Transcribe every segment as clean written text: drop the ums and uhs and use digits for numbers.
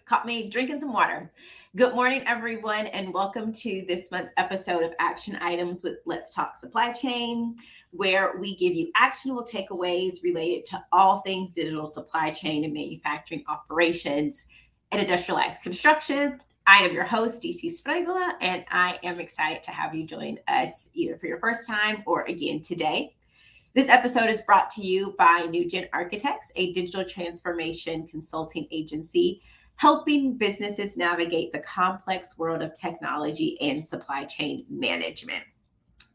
caught me drinking some water. Good morning, everyone, and welcome to this month's episode of Action Items with Let's Talk Supply Chain, where we give you actionable takeaways related to all things digital supply chain and manufacturing operations and industrialized construction. I am your host, Dyci, and I am excited to have you join us either for your first time or again today. This episode is brought to you by NewGen Architects, a digital transformation consulting agency helping businesses navigate the complex world of technology and supply chain management.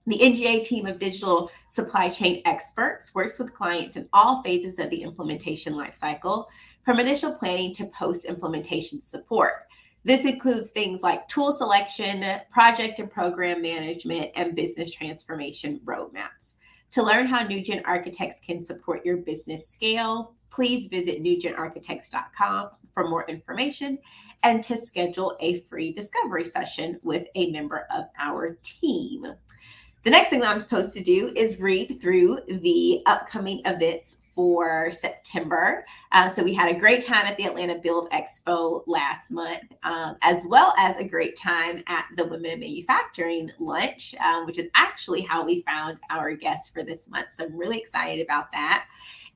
The NGA team of digital supply chain experts works with clients in all phases of the implementation lifecycle, from initial planning to post-implementation support. This includes things like tool selection, project and program management, and business transformation roadmaps. To learn how NewGen Architects can support your business scale, please visit newgenarchitects.com for more information and to schedule a free discovery session with a member of our team. The next thing that I'm supposed to do is read through the upcoming events for September. So we had a great time at the Atlanta Build Expo last month, as well as a great time at the Women in Manufacturing lunch, which is actually how we found our guests for this month. So I'm really excited about that.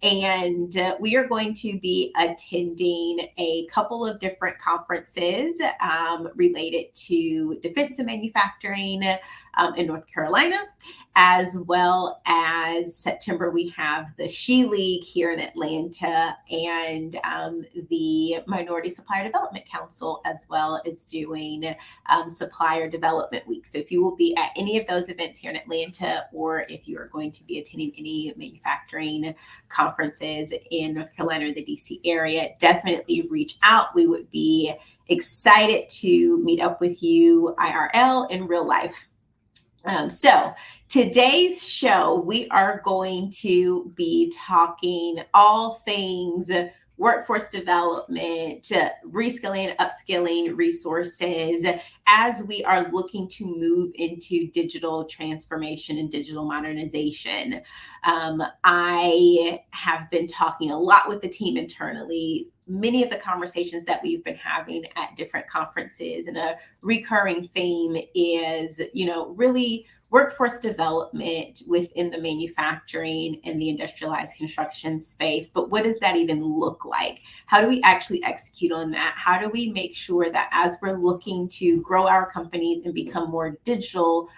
And we are going to be attending a couple of different conferences related to defense and manufacturing in North Carolina, as well as September, we have the She League here in Atlanta, and the Minority Supplier Development Council as well is doing Supplier Development Week. So if you will be at any of those events here in Atlanta, or if you are going to be attending any manufacturing conferences in North Carolina or the DC area, definitely reach out. We would be excited to meet up with you IRL in real life. So today's show, we are going to be talking all things workforce development, reskilling, upskilling resources as we are looking to move into digital transformation and digital modernization. I have been talking a lot with the team internally. Many of the conversations that we've been having at different conferences, and a recurring theme is, really workforce development within the manufacturing and the industrialized construction space. But what does that even look like? How do we actually execute on that? How do we make sure that as we're looking to grow our companies and become more digitally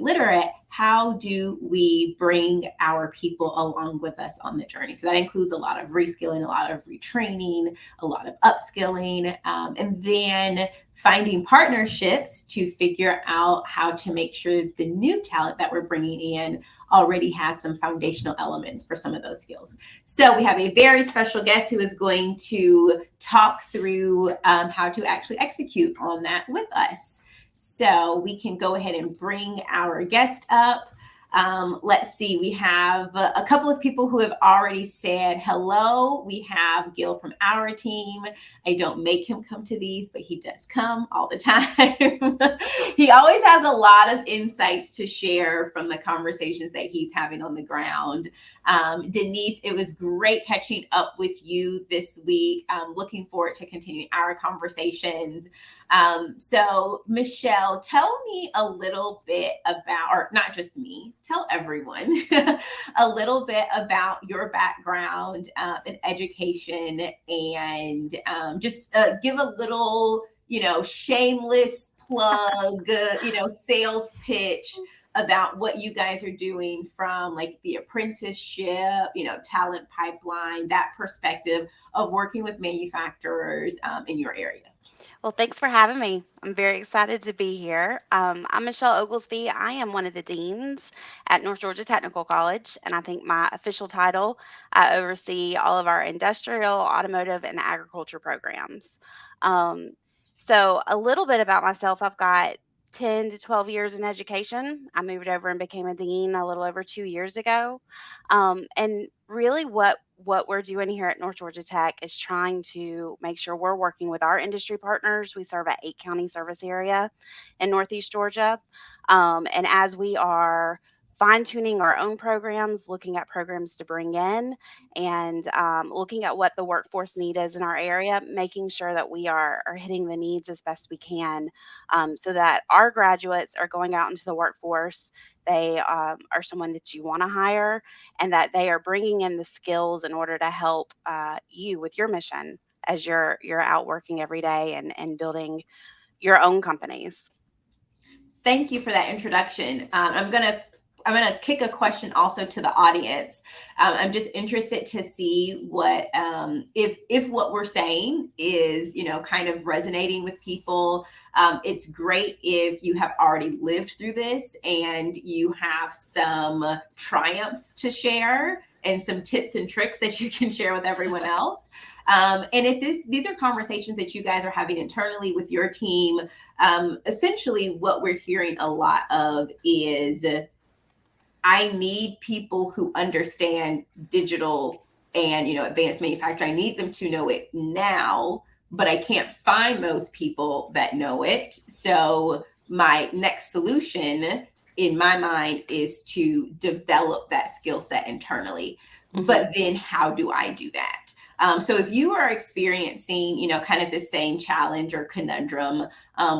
literate, how do we bring our people along with us on the journey? So that includes a lot of reskilling, a lot of retraining, a lot of upskilling, and then finding partnerships to figure out how to make sure the new talent that we're bringing in already has some foundational elements for some of those skills. So we have a very special guest who is going to talk through how to actually execute on that with us. So we can go ahead and bring our guest up. Let's see, we have a couple of people who have already said hello. We have Gil from our team. I don't make him come to these, but he does come all the time. He always has a lot of insights to share from the conversations that he's having on the ground. Denise, it was great catching up with you this week. Looking forward to continuing our conversations. So Michelle, tell me a little bit about, or not just me, tell everyone a little bit about your background in education, and just give a little, shameless plug, sales pitch about what you guys are doing from like the apprenticeship, talent pipeline, that perspective of working with manufacturers in your area. Well, thanks for having me. I'm very excited to be here. I'm Michelle Oglesby. I am one of the deans at North Georgia Technical College, and I think my official title, I oversee all of our industrial, automotive, and agriculture programs. Um, so, a little bit about myself, I've got 10 to 12 years in education. I moved over and became a dean a little over 2 years ago. And really, what we're doing here at North Georgia Tech is trying to make sure we're working with our industry partners. We serve an 8 county service area in Northeast Georgia. And as we are fine tuning our own programs, looking at programs to bring in, and looking at what the workforce need is in our area, making sure that we are hitting the needs as best we can, so that our graduates are going out into the workforce. They are someone that you want to hire, and that they are bringing in the skills in order to help you with your mission as you're out working every day and building your own companies. Thank you for that introduction. I'm gonna kick a question also to the audience. I'm just interested to see what if what we're saying is kind of resonating with people. It's great if you have already lived through this and you have some triumphs to share and some tips and tricks that you can share with everyone else. And if these are conversations that you guys are having internally with your team, essentially what we're hearing a lot of is I need people who understand digital and advanced manufacturing. I need them to know it now, but I can't find those people that know it. So my next solution in my mind is to develop that skill set internally. Hmm. But then how do I do that? So if you are experiencing, kind of the same challenge or conundrum,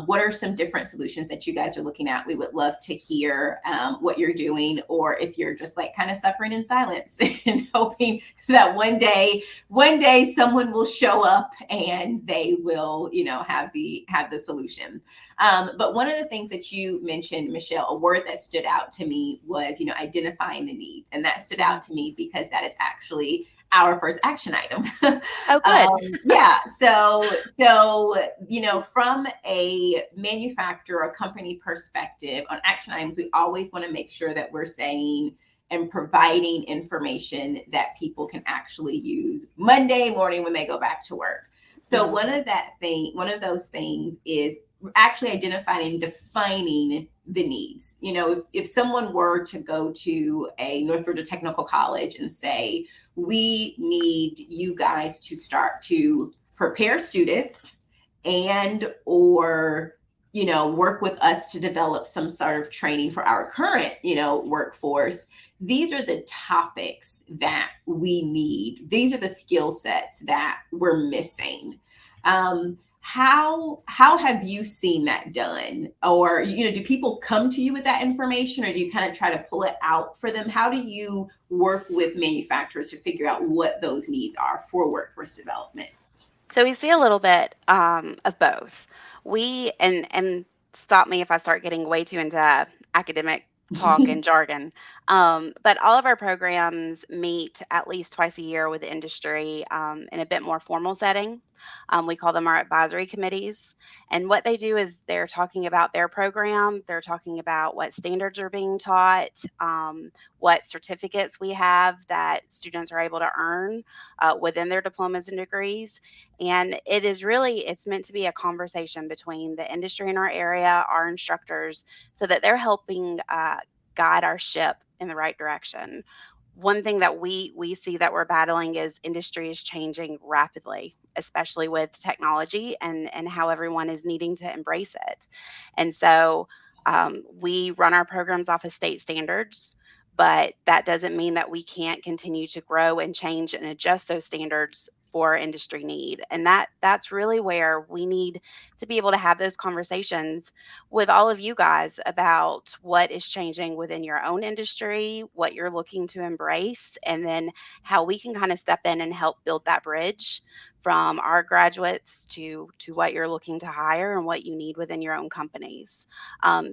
what are some different solutions that you guys are looking at? We would love to hear what you're doing, or if you're just like kind of suffering in silence and hoping that one day someone will show up and they will, have the solution. But one of the things that you mentioned, Michelle, a word that stood out to me was, identifying the needs, and that stood Hmm. out to me because that is actually our first action item. Oh, good. Yeah. So, from a manufacturer or company perspective on action items, we always want to make sure that we're saying and providing information that people can actually use Monday morning when they go back to work. So Hmm. one of those things is actually identifying and defining the needs. If someone were to go to a North Georgia Technical College and say, we need you guys to start to prepare students and or work with us to develop some sort of training for our current workforce. These are the topics that we need. These are the skill sets that we're missing. How have you seen that done? Or do people come to you with that information, or do you kind of try to pull it out for them? How do you work with manufacturers to figure out what those needs are for workforce development? So we see a little bit of both. We and stop me if I start getting way too into academic talk and jargon. But all of our programs meet at least twice a year with industry in a bit more formal setting. We call them our advisory committees. And what they do is they're talking about their program, they're talking about what standards are being taught, what certificates we have that students are able to earn within their diplomas and degrees. And it's meant to be a conversation between the industry in our area, our instructors, so that they're helping guide our ship in the right direction. One thing that we see that we're battling is industry is changing rapidly, especially with technology and how everyone is needing to embrace it. And so we run our programs off of state standards, but that doesn't mean that we can't continue to grow and change and adjust those standards for industry need. And that's really where we need to be able to have those conversations with all of you guys about what is changing within your own industry, what you're looking to embrace, and then how we can kind of step in and help build that bridge from our graduates to what you're looking to hire and what you need within your own companies.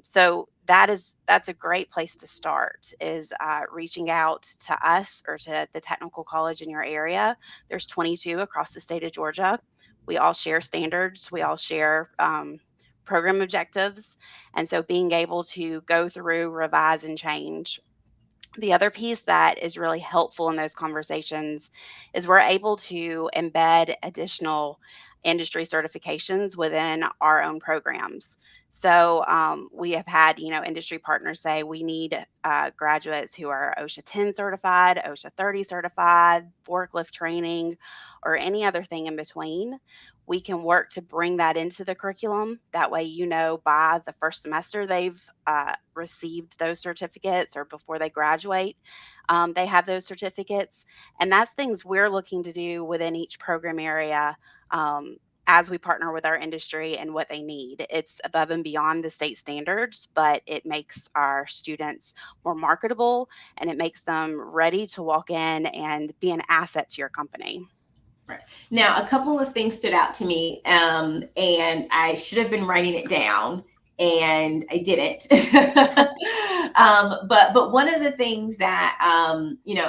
So that's a great place to start is reaching out to us or to the technical college in your area. There's 22 across the state of Georgia. We all share standards. We all share program objectives. And so being able to go through, revise, and change. The other piece that is really helpful in those conversations is we're able to embed additional industry certifications within our own programs. So we have had, industry partners say we need graduates who are OSHA 10 certified, OSHA 30 certified, forklift training, or any other thing in between. We can work to bring that into the curriculum. That way, by the first semester they've received those certificates, or before they graduate, they have those certificates. And that's things we're looking to do within each program area. As we partner with our industry and what they need. It's above and beyond the state standards, but it makes our students more marketable, and it makes them ready to walk in and be an asset to your company. Right. Now, a couple of things stood out to me, and I should have been writing it down, and I didn't. But one of the things that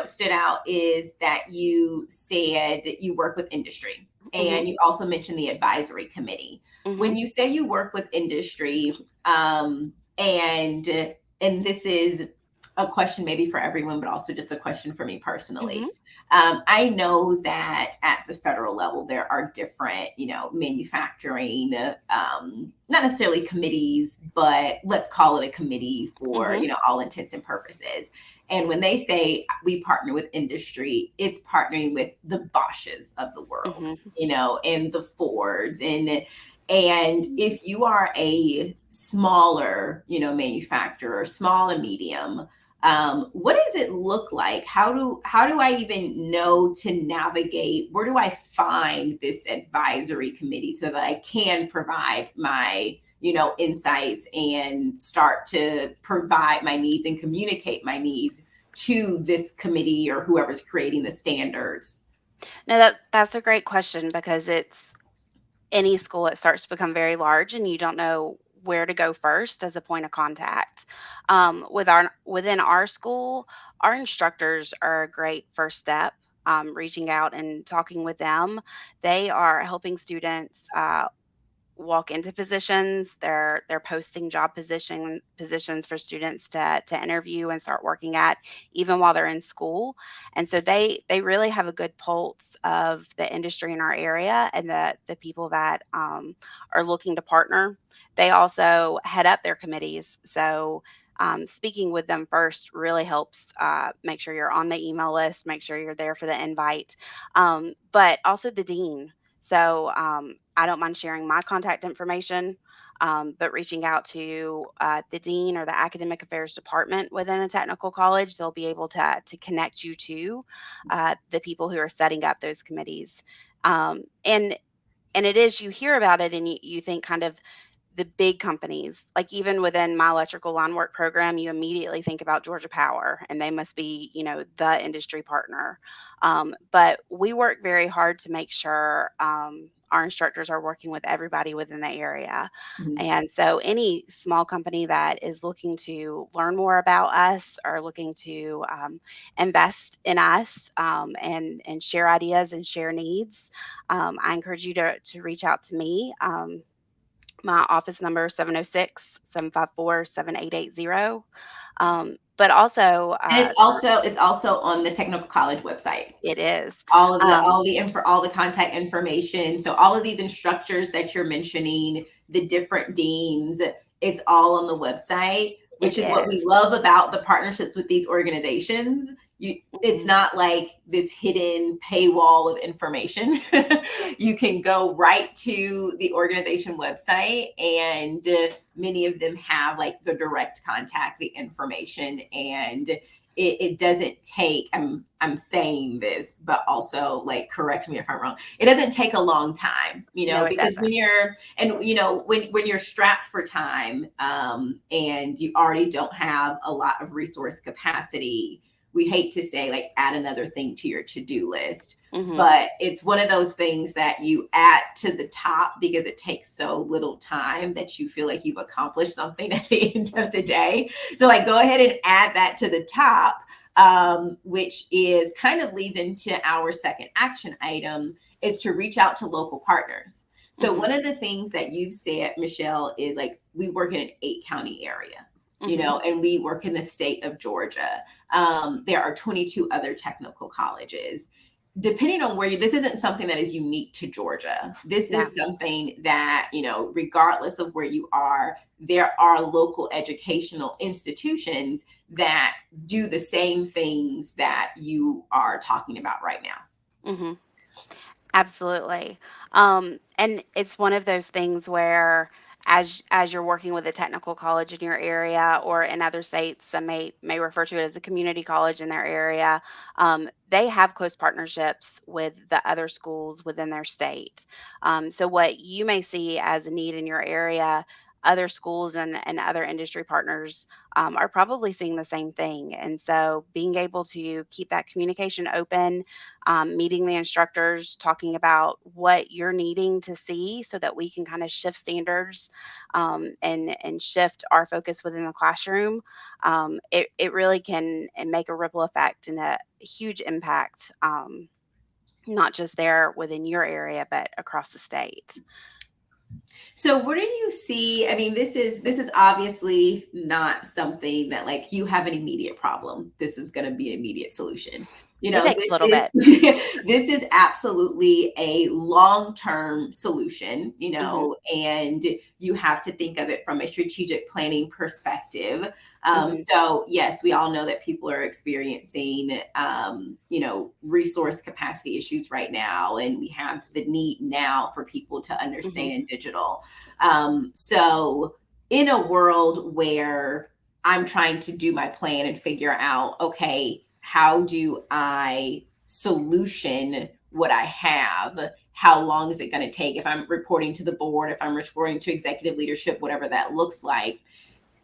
stood out is that you said you work with industry, Hmm. and you also mentioned the advisory committee. Hmm. When you say you work with industry, and this is a question maybe for everyone, but also just a question for me personally. Hmm. I know that at the federal level, there are different, manufacturing, not necessarily committees, but let's call it a committee for, Hmm. all intents and purposes. And when they say we partner with industry, it's partnering with the Bosches of the world, Hmm. and the Fords. And if you are a smaller, manufacturer, small and medium, what does it look like? How do I even know to navigate? Where do I find this advisory committee so that I can provide my insights and start to provide my needs and communicate my needs to this committee or whoever's creating the standards? No, that's a great question, because it's any school, it starts to become very large, and you don't know where to go first as a point of contact. Within our school, our instructors are a great first step. Reaching out and talking with them, they are helping students walk into positions. They're posting job positions for students to interview and start working at, even while they're in school. And so they really have a good pulse of the industry in our area, and the people that are looking to partner. They also head up their committees. So speaking with them first really helps make sure you're on the email list, make sure you're there for the invite, but also the dean. So I don't mind sharing my contact information, but reaching out to the dean or the academic affairs department within a technical college, they'll be able to connect you to the people who are setting up those committees. And it is, you hear about it and you think kind of the big companies, like even within my electrical line work program, you immediately think about Georgia Power, and they must be, the industry partner. But we work very hard to make sure our instructors are working with everybody within the area. Mhm. And so, any small company that is looking to learn more about us, or looking to invest in us, and share ideas and share needs, I encourage you to reach out to me. My office number is 706-754-7880. But also, And it's also on the technical college website. it is. Um, All the contact information. So all of these instructors that you're mentioning, the different deans, it's all on the website, it which is what we is. love about the partnerships with these organizations. It's Mhm. not like this hidden paywall of information. You can go right to the organization website, and many of them have like the direct contact, the information, and it doesn't take, I'm saying this, but also like correct me if I'm wrong, it doesn't take a long time, No, it because doesn't. when you're strapped for time, and you already don't have a lot of resource capacity, we hate to say like add another thing to your to-do list, Hmm. but it's one of those things that you add to the top because it takes so little time that you feel like you've accomplished something at the end of the day. So like go ahead and add that to the top, which is kind of leads into our second action item, is to reach out to local partners. So Hmm. one of the things that you've said, Michelle, is like we work in an 8 county area, Hmm. and we work in the state of Georgia. There are 22 other technical colleges. depending on where you, this isn't something that is unique to Georgia. This No. is something that, regardless of where you are, there are local educational institutions that do the same things that you are talking about right now. Hmm. Absolutely. And it's one of those things where as you're working with a technical college in your area or in other states, some may refer to it as a community college in their area. They have close partnerships with the other schools within their state. So what you may see as a need in your area, other schools and other industry partners are probably seeing the same thing. And so being able to keep that communication open, meeting the instructors, talking about what you're needing to see so that we can kind of shift standards, and shift our focus within the classroom. It really can and make a ripple effect and a huge impact, not just there within your area, but across the state. So what do you see? I mean, this is obviously not something that like you have an immediate problem. This is going to be an immediate solution. It takes a This little is bit. this is absolutely a long-term solution, Hmm. and you have to think of it from a strategic planning perspective. Hmm. So yes, we all know that people are experiencing, resource capacity issues right now, and we have the need now for people to Hmm. understand digital. So in a world where I'm trying to do my plan and figure out, okay, how do I solution what I have? How long is it going to take if I'm reporting to the board, if I'm reporting to executive leadership, whatever that looks like?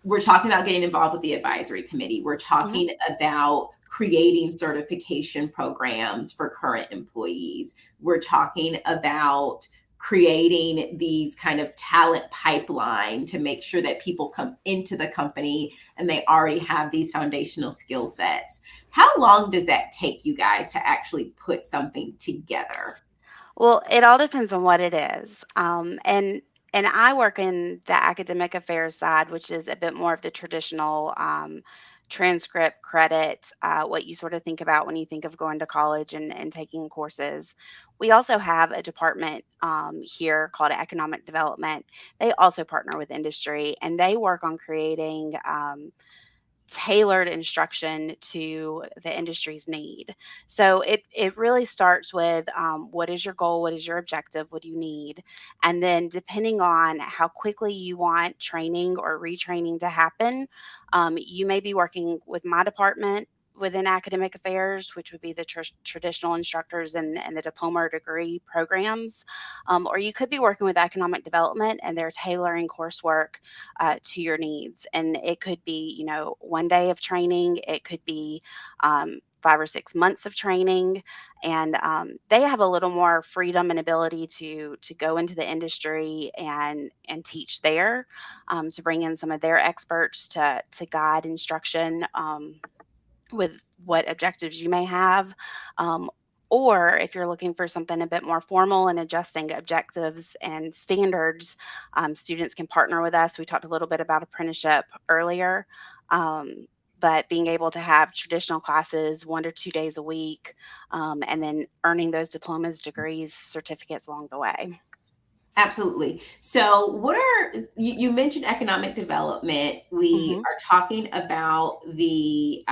We're talking about getting involved with the advisory committee. We're Hmm. talking about creating certification programs for current employees. We're talking about creating these kind of talent pipeline to make sure that people come into the company and they already have these foundational skill sets. How long does that take you guys to actually put something together? Well, it all depends on what it is. And I work in the academic affairs side, which is a bit more of the traditional, transcript credit, what you sort of think about when you think of going to college and taking courses. We also have a department, here called economic development. They also partner with industry and they work on creating, tailored instruction to the industry's need. So it really starts with, what is your goal, what is your objective, what do you need, and then depending on how quickly you want training or retraining to happen, you may be working with my department within academic affairs, which would be the traditional instructors and the diploma or degree programs, or you could be working with economic development and they're tailoring coursework, to your needs. And it could be, 1 day of training, it could be, 5 or 6 months of training, and they have a little more freedom and ability to go into the industry and teach there, to bring in some of their experts to guide instruction. With what objectives you may have. Um, or if you're looking for something a bit more formal and adjusting objectives and standards, students can partner with us. We talked a little bit about apprenticeship earlier. Um, but being able to have traditional classes 1 or 2 days a week, and then earning those diplomas, degrees, certificates along the way. Absolutely. So, what are you mentioned economic development? We Hmm. are talking about the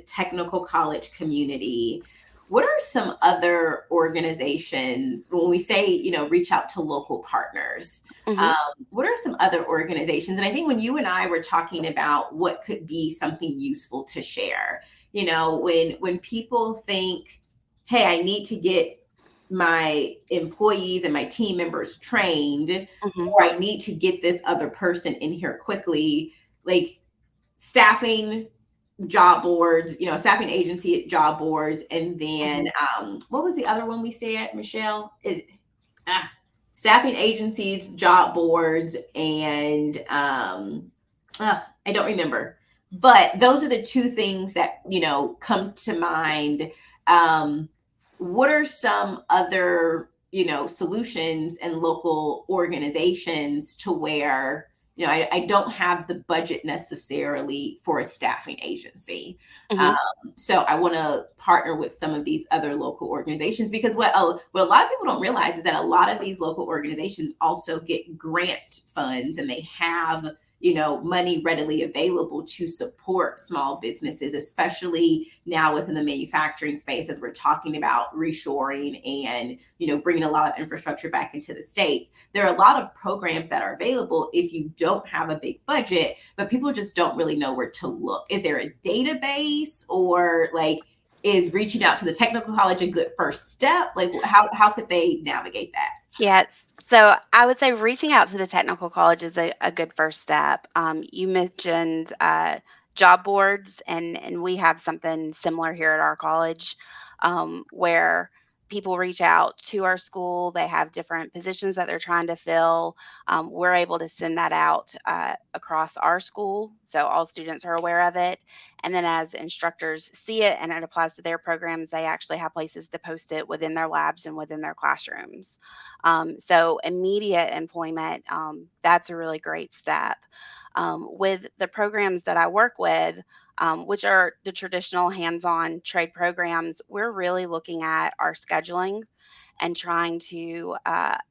technical college community. What are some other organizations when we say, reach out to local partners? Hmm. Um, what are some other organizations? And I think when you and I were talking about what could be something useful to share, when people think, hey, I need to get my employees and my team members trained, Hmm. or I need to get this other person in here quickly, like staffing job boards, staffing agency job boards, and then Hmm. what was the other one we said, Michelle? Ah, Staffing agencies, job boards, and I don't remember. But those are the two things that come to mind. Um, what are some other solutions and local organizations to where I don't have the budget necessarily for a staffing agency. Mhm. So I want to partner with some of these other local organizations, because what a lot of people don't realize is that a lot of these local organizations also get grant funds, and they have money readily available to support small businesses, especially now within the manufacturing space, as we're talking about reshoring and bringing a lot of infrastructure back into the states. There are a lot of programs that are available if you don't have a big budget, but people just don't really know where to look. Is there a database, or like, is reaching out to the technical college a good first step? Like, how could they navigate that? Yes. So I would say reaching out to the technical college is a good first step. You mentioned job boards, and we have something similar here at our college, where people reach out to our school. They have different positions that they're trying to fill. We're able to send that out across our school, so all students are aware of it. And then as instructors see it and it applies to their programs, they actually have places to post it within their labs and within their classrooms. So immediate employment, that's a really great step. With the programs that I work with, which are the traditional hands-on trade programs, we're really looking at our scheduling and trying to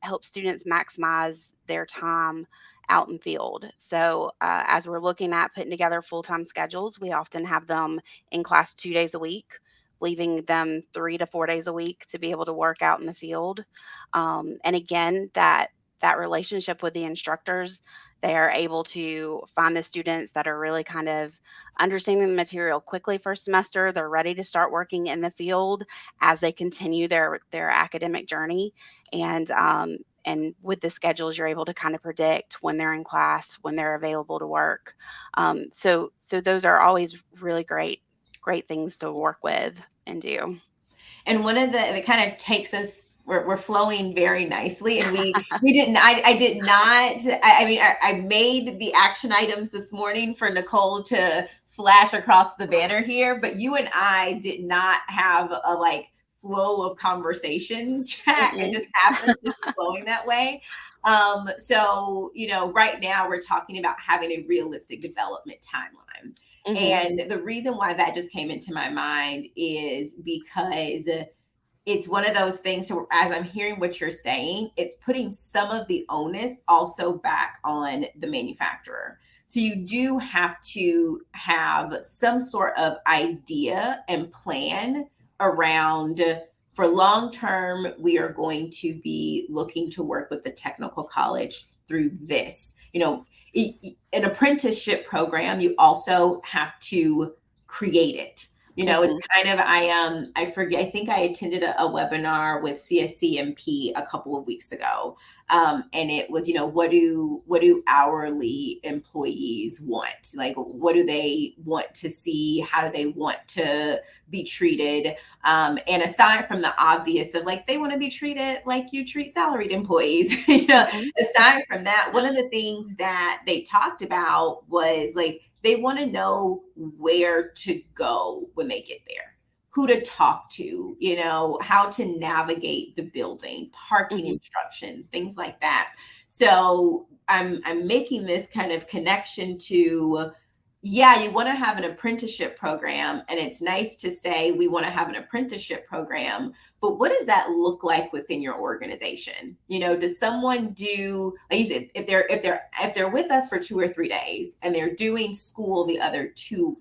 help students maximize their time out in field. So, as we're looking at putting together full time schedules, we often have them in class 2 days a week, leaving them 3 to 4 days a week to be able to work out in the field. And again, that relationship with the instructors, they are able to find the students that are really kind of understanding the material quickly first semester. They're ready to start working in the field as they continue their academic journey. And with the schedules, you're able to kind of predict when they're in class, when they're available to work. So those are always really great things to work with and do. And one of the it kind of takes us, we're flowing very nicely, and we didn't I did not I made the action items this morning for Nicole to flash across the banner here, but you and I did not have a like flow of conversation chat. It Mm-mm. just happens to be flowing that way. So right now we're talking about having a realistic development timeline. Hmm. And the reason why that just came into my mind is because it's one of those things. So as I'm hearing what you're saying, it's putting some of the onus also back on the manufacturer. So you do have to have some sort of idea and plan around, for long term, we are going to be looking to work with the technical college through this. An apprenticeship program, you also have to create it. It's Hmm. kind of, I forget, I think I attended a webinar with CSCMP a couple of weeks ago. And it was, what do hourly employees want? Like, what do they want to see? How do they want to be treated? And aside from the obvious of like, they want to be treated like you treat salaried employees, Hmm. aside from that, one of the things that they talked about was like, they want to know where to go when they get there, who to talk to, how to navigate the building, parking Hmm. instructions, things like that. So I'm making this kind of connection to, yeah, you want to have an apprenticeship program, and it's nice to say we want to have an apprenticeship program, but what does that look like within your organization? Does someone do, like you said, if they're with us for 2 or 3 days and they're doing school the other 2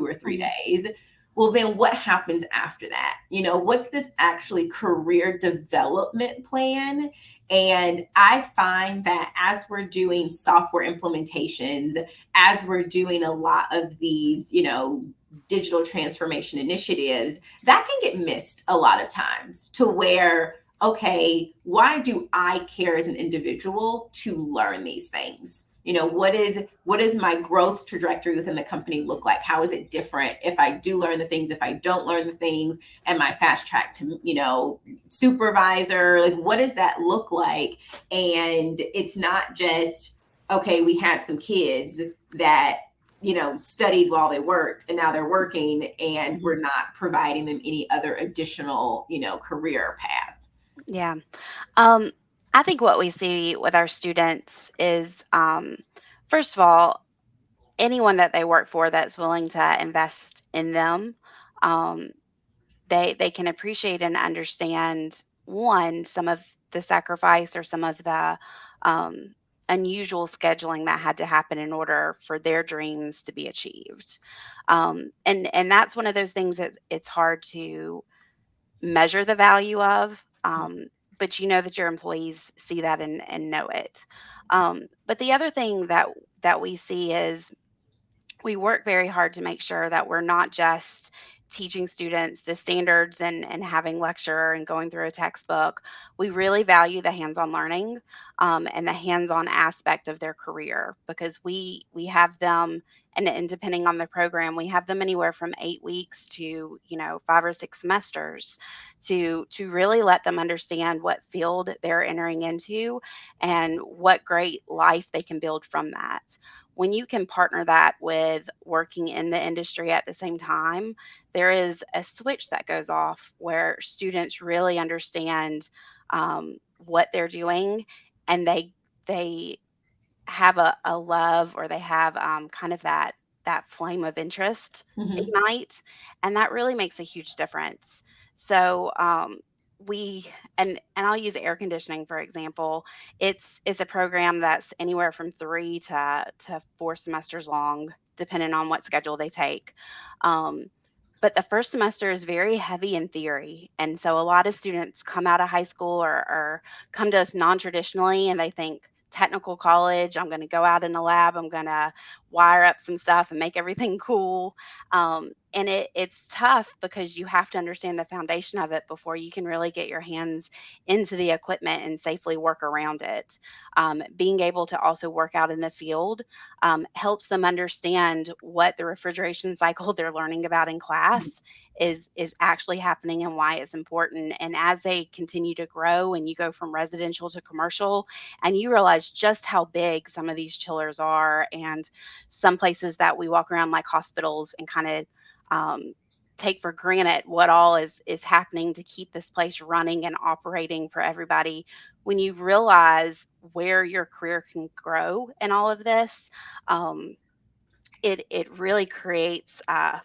or 3 days, well, then what happens after that? What's this actually career development plan? And I find that as we're doing software implementations, as we're doing a lot of these, digital transformation initiatives, that can get missed a lot of times, to where, okay, why do I care as an individual to learn these things? What is my growth trajectory within the company look like? How is it different if I do learn the things, if I don't learn the things? Am I fast track to, supervisor? Like, what does that look like? And it's not just, okay, we had some kids that studied while they worked, and now they're working, and Hmm. we're not providing them any other additional career path. Yeah. Um, I think what we see with our students is, First of all, anyone that they work for that's willing to invest in them, um, they can appreciate and understand, one, some of the sacrifice or some of the um, unusual scheduling that had to happen in order for their dreams to be achieved. And that's one of those things that it's hard to measure the value of. But you know that your employees see that and know it. But the other thing that we see is we work very hard to make sure that we're not just teaching students the standards and having lecture and going through a textbook. We really value the hands-on learning, and the hands-on aspect of their career, because we have them, and depending on the program, we have them anywhere from 8 weeks to, 5 or 6 semesters, to really let them understand what field they're entering into and what great life they can build from that. When you can partner that with working in the industry at the same time, there is a switch that goes off where students really understand what they're doing, and they have a love, or they have kind of that flame of interest Mhm. ignite, and that really makes a huge difference. So we and I'll use air conditioning for example. It's a program that's anywhere from 3 to 4 semesters long, depending on what schedule they take. Um, but the first semester is very heavy in theory, and so a lot of students come out of high school, or come to us non-traditionally, and they think technical college, I'm going to go out in the lab, I'm going to wire up some stuff and make everything cool. And it's tough because you have to understand the foundation of it before you can really get your hands into the equipment and safely work around it. Being able to also work out in the field helps them understand what the refrigeration cycle they're learning about in class is actually happening and why it's important. And as they continue to grow and you go from residential to commercial, and you realize just how big some of these chillers are, and some places that we walk around like hospitals and kind of um, take for granted what all is happening to keep this place running and operating for everybody. When you realize where your career can grow in all of this, um, it really creates,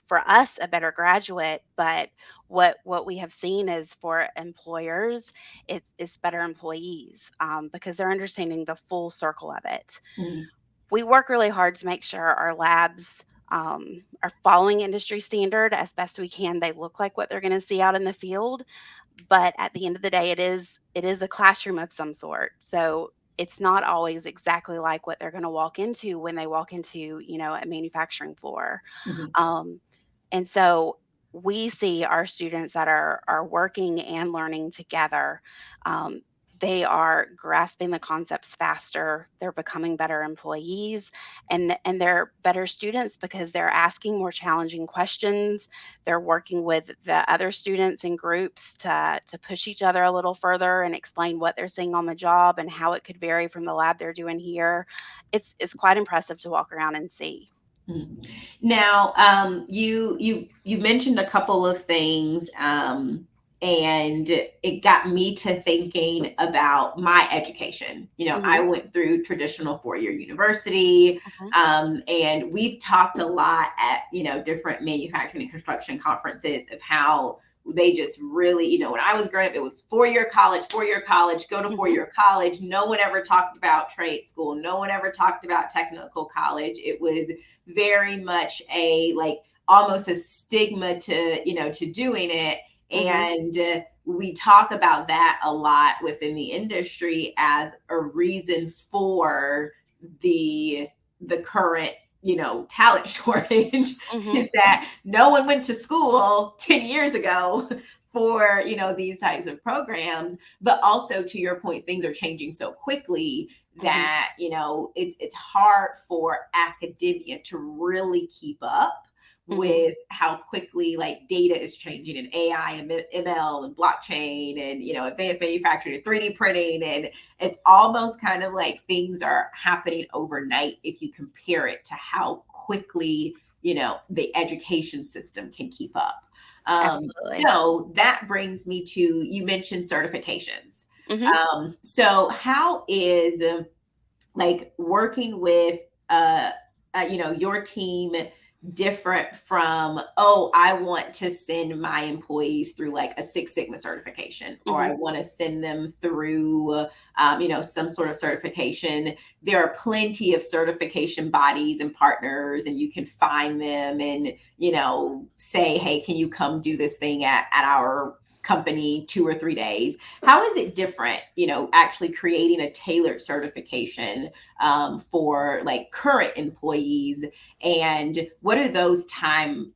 for us, a better graduate. But what we have seen is, for employers, it's better employees, because they're understanding the full circle of it. Mhm. We work really hard to make sure our labs are following industry standard as best we can. They look like what they're going to see out in the field, but at the end of the day, it is a classroom of some sort. So it's not always exactly like what they're going to walk into when they walk into, a manufacturing floor. Mhm. um, and so we see our students that are working and learning together. um, they are grasping the concepts faster, they're becoming better employees, and they're better students because they're asking more challenging questions. They're working with the other students in groups to push each other a little further and explain what they're seeing on the job and how it could vary from the lab they're doing here. It's quite impressive to walk around and see. Mhm. Now, you mentioned a couple of things, and it got me to thinking about my education. I Mhm, went through traditional four-year university, mhm, and we've talked a lot at different manufacturing and construction conferences of how they just really, when I was growing up, it was four-year college, go to mhm, four-year college. No one ever talked about trade school. No one ever talked about technical college. It was very much a like almost a stigma to to doing it. mhm, And we talk about that a lot within the industry as a reason for the current talent shortage mhm, is that no one went to school 10 years ago for these types of programs. But also, to your point, things are changing so quickly mhm, that it's hard for academia to really keep up mhm. with how quickly like data is changing, and AI and ML and blockchain and advanced manufacturing and 3D printing, and it's almost kind of like things are happening overnight if you compare it to how quickly the education system can keep up. Absolutely. So that brings me to, you mentioned certifications. Mhm, So how is like working with your team different from, oh, I want to send my employees through like a Six Sigma certification, or I Mhm. want to send them through some sort of certification. There are plenty of certification bodies and partners, and you can find them and say, hey, can you come do this thing at our company 2 or 3 days? How is it different, actually creating a tailored certification for like current employees, and what do those time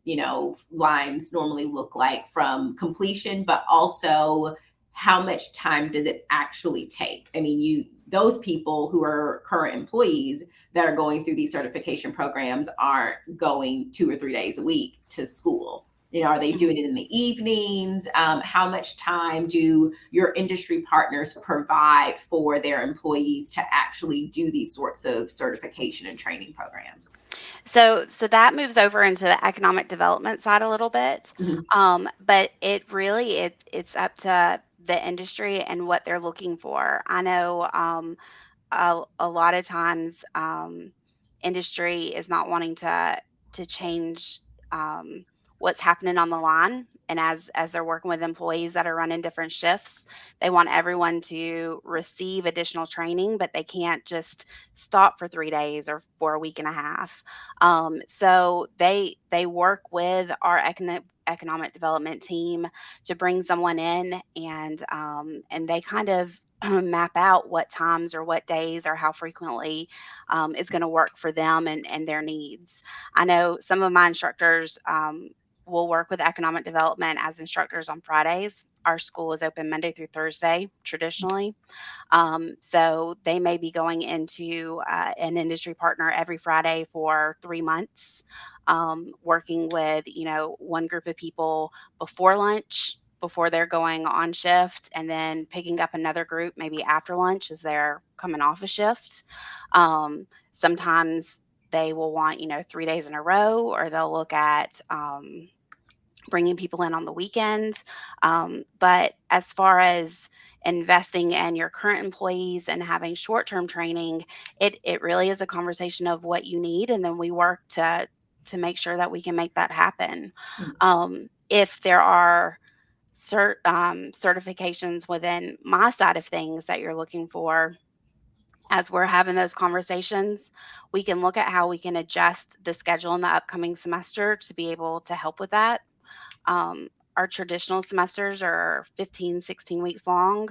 lines normally look like from completion, but also how much time does it actually take? I mean, those people who are current employees that are going through these certification programs aren't going 2 or 3 days a week to school. Are they Mhm. doing it in the evenings? How much time do your industry partners provide for their employees to actually do these sorts of certification and training programs? So that moves over into the economic development side a little bit, Mhm. but it's up to the industry and what they're looking for. I know a lot of times industry is not wanting to change um, what's happening on the line, and as they're working with employees that are running different shifts, they want everyone to receive additional training, but they can't just stop for 3 days or for a week and a half. So they work with our economic development team to bring someone in, and they kind of map out what times or what days or how frequently is going to work for them and their needs. I know some of my instructors will work with economic development as instructors on Fridays. Our school is open Monday through Thursday traditionally. So they may be going into an industry partner every Friday for 3 months, working with one group of people before lunch, before they're going on shift, and then picking up another group maybe after lunch as they're coming off a shift. Sometimes they will want 3 days in a row, or they'll look at bringing people in on the weekend. But as far as investing in your current employees and having short-term training, it really is a conversation of what you need, and then we work to make sure that we can make that happen. If there are certifications within my side of things that you're looking for, as we're having those conversations, we can look at how we can adjust the schedule in the upcoming semester to be able to help with that. Our traditional semesters are 15, 16 weeks long,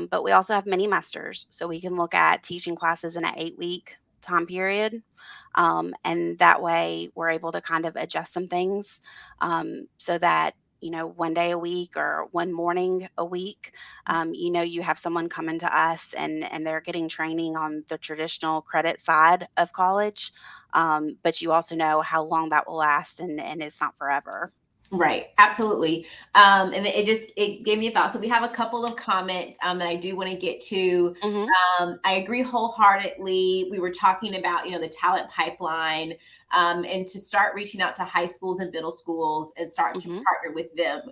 but we also have mini masters. So we can look at teaching classes in an 8-week time period. And that way we're able to kind of adjust some things so that, one day a week or one morning a week, you have someone coming to us and they're getting training on the traditional credit side of college. But you also know how long that will last, and it's not forever. Right, absolutely. And it gave me a thought. So we have a couple of comments that I do want to get to. Hmm. I agree wholeheartedly. We were talking about the talent pipeline, and to start reaching out to high schools and middle schools and start to Hmm. partner with them.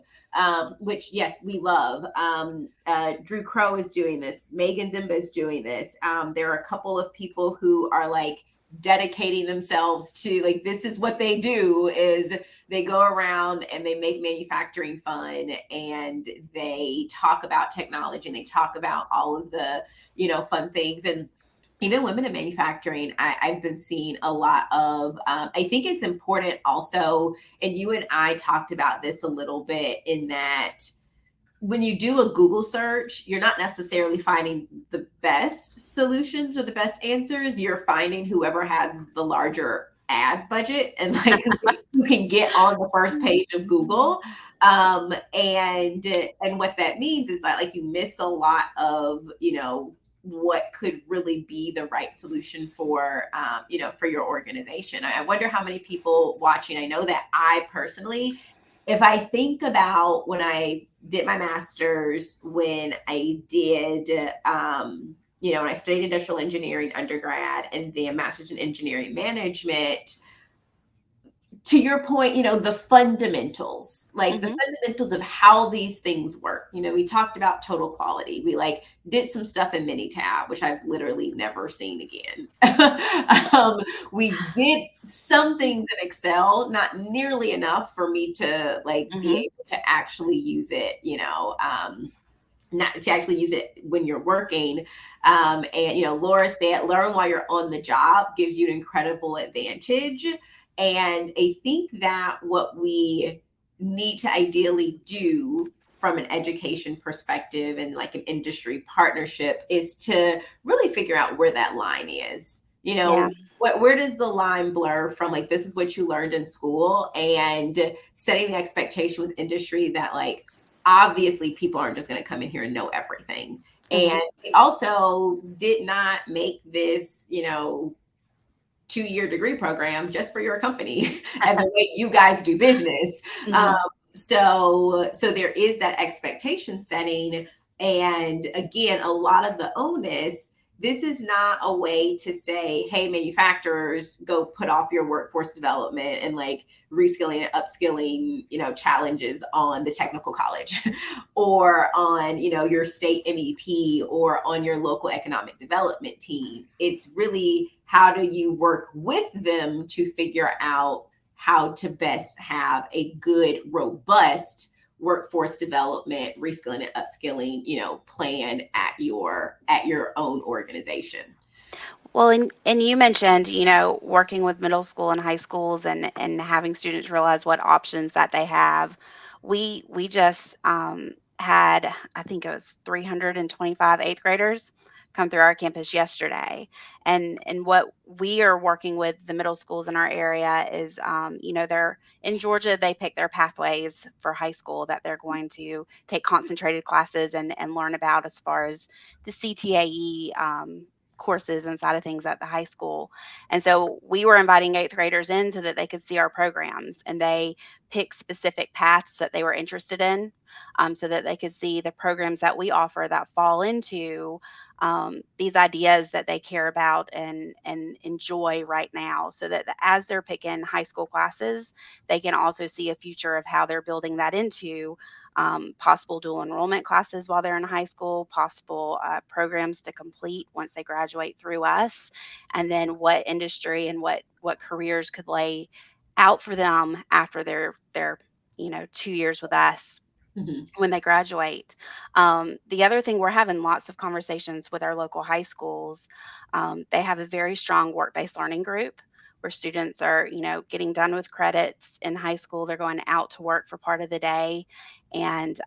Which yes, we love. Drew Crow is doing this. Megan Zimba is doing this. There are a couple of people who are like dedicating themselves to, like, this is what they do, is they go around and they make manufacturing fun, and they talk about technology, and they talk about all of the fun things. And even women in manufacturing, I've been seeing a lot of. I think it's important also, and you and I talked about this a little bit, in that when you do a Google search, you're not necessarily finding the best solutions or the best answers. You're finding whoever has the larger ad budget, and like who can get on the first page of Google. And what that means is that, like, you miss a lot of what could really be the right solution for for your organization. I wonder how many people watching. I know that I personally, if I think about when I did my master's, when I did, when I studied industrial engineering undergrad and then master's in engineering management, to your point, the fundamentals, like the Mhm. fundamentals of how these things work. We talked about total quality. We like did some stuff in Minitab, which I've literally never seen again. um, we did some things in Excel, not nearly enough for me to like be Mhm. able to actually use it, not to actually use it when you're working. And Laura said, learn while you're on the job gives you an incredible advantage. And I think that what we need to ideally do from an education perspective and like an industry partnership is to really figure out where that line is. Yeah. Where does the line blur from like this is what you learned in school, and setting the expectation with industry that like obviously people aren't just going to come in here and know everything. Mhm. And we also did not make this, 2-year degree program just for your company and the way you guys do business. Um, Mhm. so there is that expectation setting. And again, a lot of the onus, this is not a way to say, hey, manufacturers, go put off your workforce development and like reskilling and upskilling, challenges on the technical college or on, your state MEP or on your local economic development team. It's really how do you work with them to figure out how to best have a good, robust workforce development, reskilling and upskilling, plan at your own organization. Well, and you mentioned, working with middle school and high schools and having students realize what options that they have. We just had, I think it was 325 eighth graders come through our campus yesterday. And what we are working with the middle schools in our area is, they're in Georgia, they pick their pathways for high school that they're going to take concentrated classes and learn about as far as the CTAE courses and side of things at the high school. And so we were inviting eighth graders in so that they could see our programs and they pick specific paths that they were interested in, so that they could see the programs that we offer that fall into these ideas that they care about and enjoy right now, so that as they're picking high school classes, they can also see a future of how they're building that into possible dual enrollment classes while they're in high school, possible programs to complete once they graduate through us, and then what industry and what careers could lay out for them after their 2 years with us Mhm. when they graduate. The other thing, we're having lots of conversations with our local high schools. They have a very strong work-based learning group where students are, getting done with credits in high school. They're going out to work for part of the day, and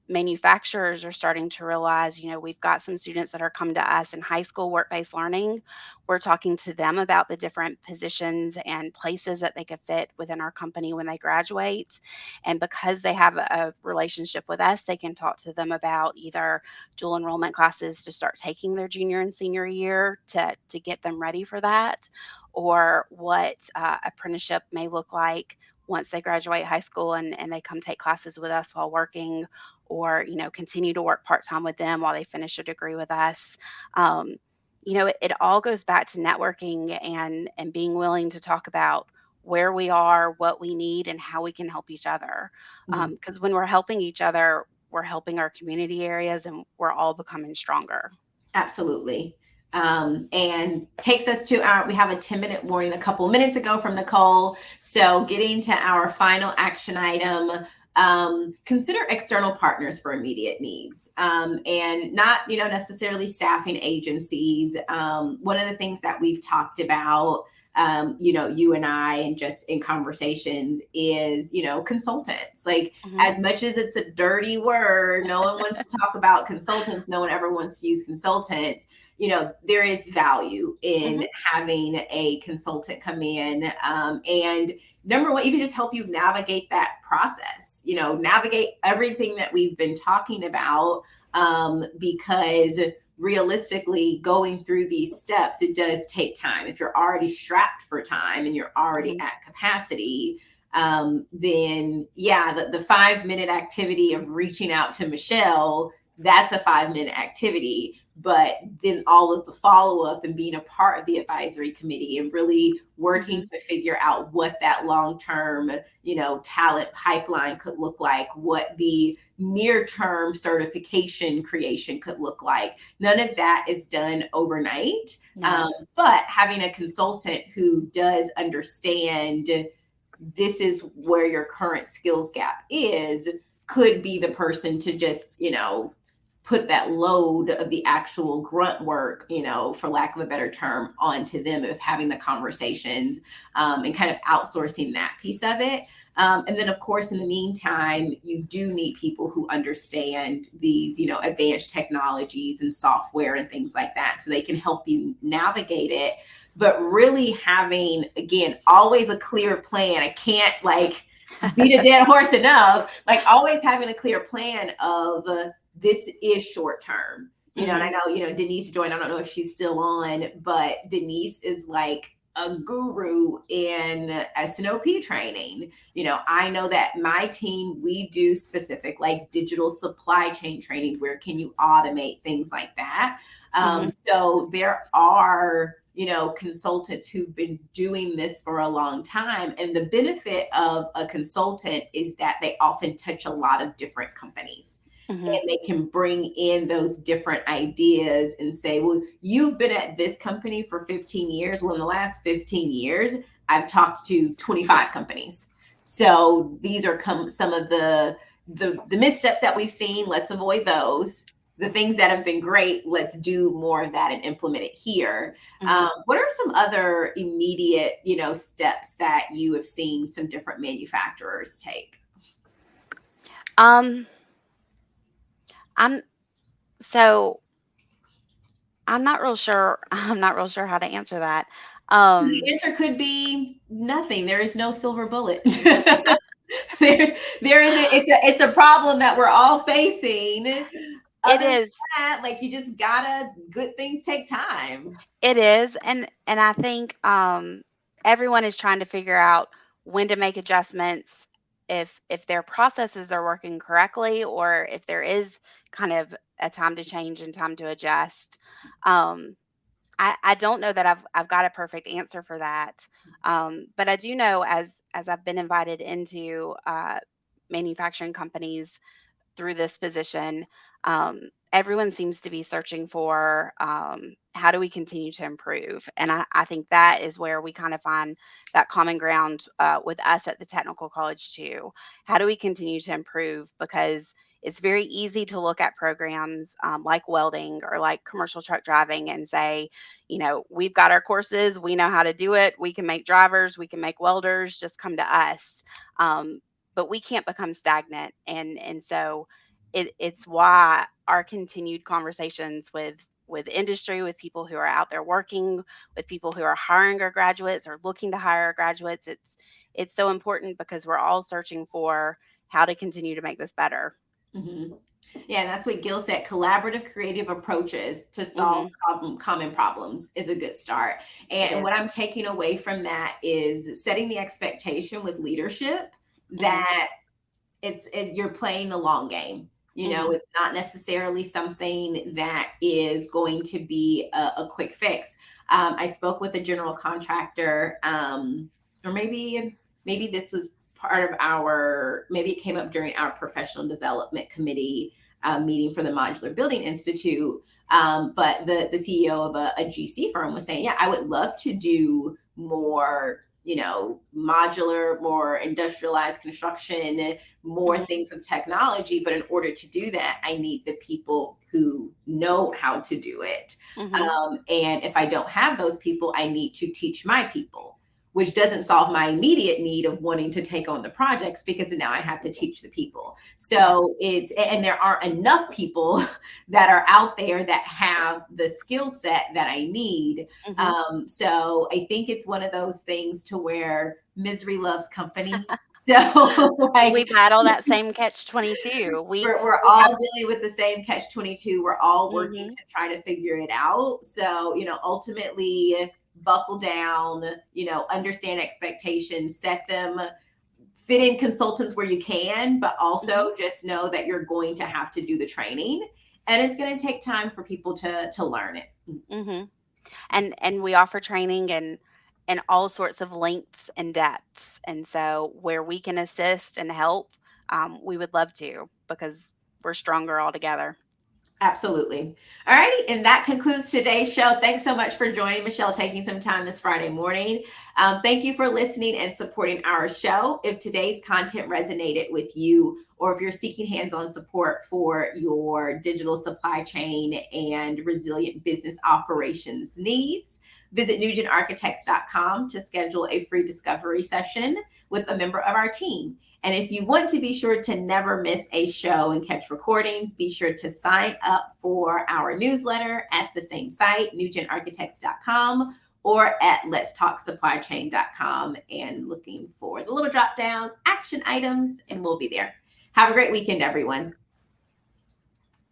manufacturers are starting to realize, we've got some students that are coming to us in high school work-based learning. We're talking to them about the different positions and places that they could fit within our company when they graduate, and because they have a relationship with us, they can talk to them about either dual enrollment classes to start taking their junior and senior year to get them ready for that, or what apprenticeship may look like once they graduate high school and they come take classes with us while working, or continue to work part-time with them while they finish a degree with us. It all goes back to networking and being willing to talk about where we are, what we need, and how we can help each other. Mhm. Because when we're helping each other, we're helping our community areas and we're all becoming stronger. Absolutely. And takes us to we have a 10-minute warning a couple minutes ago from Nicole. So getting to our final action item, consider external partners for immediate needs, and not, necessarily staffing agencies. One of the things that we've talked about, you and I, and just in conversations is, consultants. Like, Mhm. as much as it's a dirty word, no one wants to talk about consultants. No one ever wants to use consultants. There is value in Mhm. having a consultant come in, and number one, even just help you navigate that process, navigate everything that we've been talking about, because realistically going through these steps, it does take time. If you're already strapped for time and you're already Mhm. at capacity, then yeah, the 5-minute activity of reaching out to Michelle, that's a 5-minute activity. but then all of the follow-up and being a part of the advisory committee and really working Mhm. to figure out what that long-term, talent pipeline could look like, what the near-term certification creation could look like. None of that is done overnight. No. But having a consultant who does understand this is where your current skills gap is could be the person to just, put that load of the actual grunt work, for lack of a better term, onto them of having the conversations, and kind of outsourcing that piece of it. And then, of course, in the meantime, you do need people who understand these, advanced technologies and software and things like that so they can help you navigate it. But really having, again, always a clear plan. I can't beat a dead horse enough. Like always having a clear plan of this is short term. And I Mhm. know, Denise joined. I don't know if she's still on, but Denise is like a guru in SNOP training. I know that my team, we do specific like digital supply chain training. Where can you automate things like that? Mhm. So there are, consultants who've been doing this for a long time. And the benefit of a consultant is that they often touch a lot of different companies Mhm. and they can bring in those different ideas and say, well, you've been at this company for 15 years. Well, in the last 15 years, I've talked to 25 companies. So these are some of the missteps that we've seen. Let's avoid those. The things that have been great, let's do more of that and implement it here. Mhm. What are some other immediate, steps that you have seen some different manufacturers take? Um, I'm so I'm not real sure. I'm not real sure how to answer that. The Um, answer could be nothing. There is no silver bullet. There's there isn't it's a problem that we're all facing. it Other than is. that, like you just gotta good things take time. It is, and I think everyone is trying to figure out when to make adjustments, if their processes are working correctly, or if there is kind of a time to change and time to adjust. Um, I don't know that I've got a perfect answer for that, but I do know as I've been invited into manufacturing companies through this position, everyone seems to be searching for how do we continue to improve? And I think that is where we kind of find that common ground with us at the technical college too. How do we continue to improve? Because it's very easy to look at programs like welding or like commercial truck driving and say, we've got our courses, we know how to do it, we can make drivers, we can make welders, just come to us. Um, but we can't become stagnant, and so it's why our continued conversations with industry, with people who are out there working, with people who are hiring our graduates or looking to hire our graduates, it's so important because we're all searching for how to continue to make this better. Mhm. Yeah, and that's what Gil said. Collaborative, creative approaches to solve Hmm. common problems is a good start. It And what is. I'm taking away from that is setting the expectation with leadership Hmm. that you're playing the long game. Hmm. It's not necessarily something that is going to be a quick fix. I spoke with a general contractor, or maybe this was part of maybe it came up during our professional development committee meeting for the Modular Building Institute. But the CEO of a GC firm was saying, yeah, I would love to do more, modular, more industrialized construction, more Hmm. things with technology. But in order to do that, I need the people who know how to do it. Hmm. And if I don't have those people, I need to teach my people, which doesn't solve my immediate need of wanting to take on the projects because now I have to teach the people. Yeah. So and there aren't enough people that are out there that have the skill set that I need. Hmm. So I think it's one of those things to where misery loves company. So like We battle that same catch 22. we're We all have. dealing with the same catch 22. We're all working Hmm. to try to figure it out. So, ultimately buckle down, understand expectations, set them, fit in consultants where you can, but Hmm. also just know that you're going to have to do the training and it's going to take time for people to learn it. Hmm. And we offer training and all sorts of lengths and depths. And so where we can assist and help, we would love to because we're stronger all together. Absolutely. All righty. And that concludes today's show. Thanks so much for joining, Michelle, taking some time this Friday morning. Thank you for listening and supporting our show. If today's content resonated with you, or if you're seeking hands-on support for your digital supply chain and resilient business operations needs, visit nugенtarchitects.com to schedule a free discovery session with a member of our team. And if you want to be sure to never miss a show and catch recordings, be sure to sign up for our newsletter at the same site, newgenarchitects.com, or at letstalksupplychain.com, and looking for the little drop down action items, and we'll be there. Have a great weekend, everyone.